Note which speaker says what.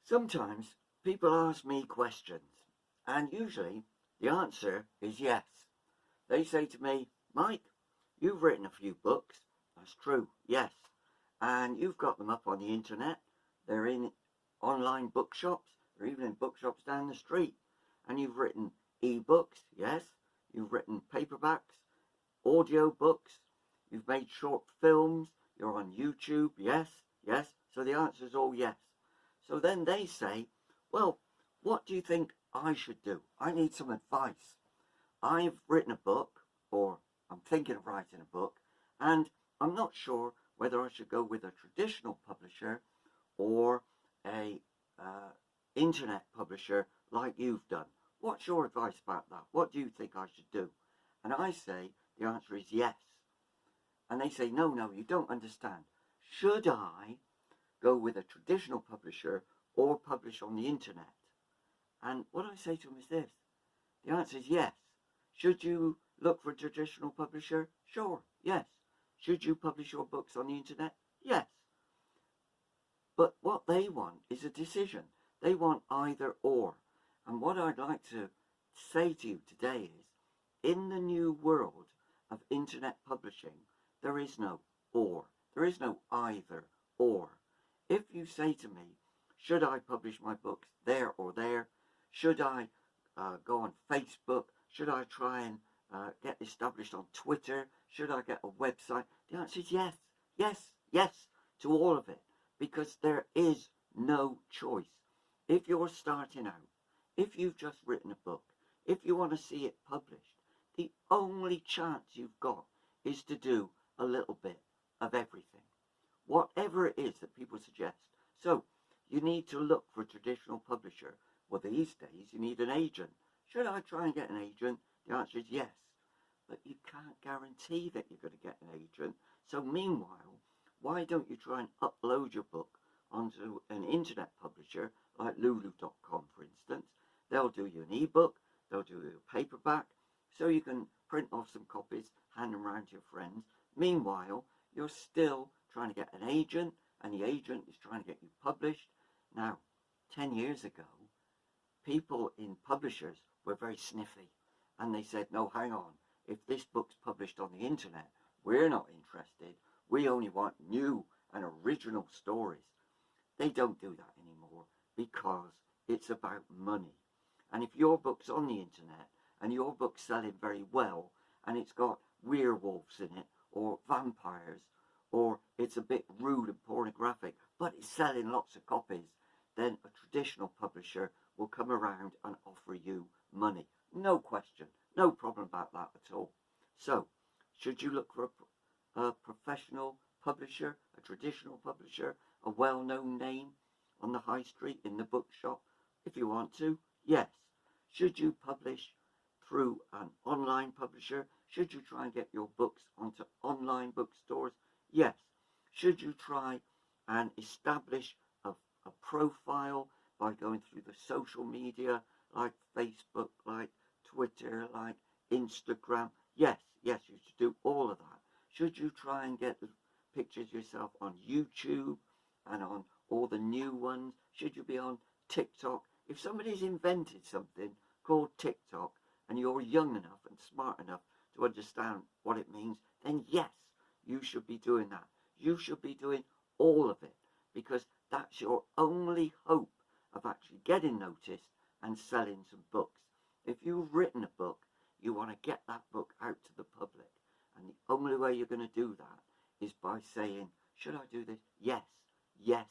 Speaker 1: Sometimes people ask me questions, and usually the answer is yes. They say to me, Mike, you've written a few books. That's true, yes. And you've got them up on the internet. They're in online bookshops. They're even in bookshops down the street. And you've written e-books, yes. You've written paperbacks, audio books. You've made short films. You're on YouTube, yes, yes. So the answer is all yes. So then they say, well, what do you think I should do? I need some advice. I've written a book, or I'm thinking of writing a book, and I'm not sure whether I should go with a traditional publisher or a internet publisher like you've done. What's your advice about that? What do you think I should do? And I say the answer is yes. And they say, no, no, you don't understand. Should I go with a traditional publisher or publish on the internet? And what I say to them is this. The answer is yes. Should you look for a traditional publisher? Sure, yes. Should you publish your books on the internet? Yes. But what they want is a decision. They want either or. And what I'd like to say to you today is, in the new world of internet publishing, there is no or. There is no either or. If you say to me, should I publish my books there or there? Should I go on Facebook? Should I try and get established on Twitter? Should I get a website? The answer is yes, yes, yes to all of it, because there is no choice. If you're starting out, if you've just written a book, if you want to see it published, the only chance you've got is to do a little bit of everything, whatever it is that people suggest. So you need to look for a traditional publisher. Well, these days you need an agent. Should I try and get an agent? The answer is yes. But you can't guarantee that you're going to get an agent. So meanwhile, why don't you try and upload your book onto an internet publisher like Lulu.com, for instance? They'll do you an ebook, they'll do you a paperback, so you can print off some copies, hand them around to your friends. Meanwhile, you're still trying to get an agent, and the agent is trying to get you published. Now, 10 years ago, people in publishers were very sniffy, and they said, no, hang on, if this book's published on the internet, we're not interested. We only want new and original stories. They don't do that anymore because it's about money. And if your book's on the internet and your book's selling very well and it's got werewolves in it or vampires, or it's a bit rude and pornographic, but it's selling lots of copies, then a traditional publisher will come around and offer you money. No question, no problem about that at all. So, should you look for a professional publisher, a traditional publisher, a well-known name on the high street, in the bookshop? If you want to, yes. Should you publish through an online publisher? Should you try and get your books onto online bookstores? Yes. Should you try and establish a profile by going through the social media like Facebook, like Twitter, like Instagram? Yes, yes, you should do all of that. Should you try and get pictures yourself on YouTube and on all the new ones? Should you be on TikTok? If somebody's invented something called TikTok and you're young enough and smart enough to understand what it means, then yes, you should be doing that. You should be doing all of it, because that's your only hope of actually getting noticed and selling some books. If you've written a book, you want to get that book out to the public. And the only way you're going to do that is by saying, should I do this? Yes, yes,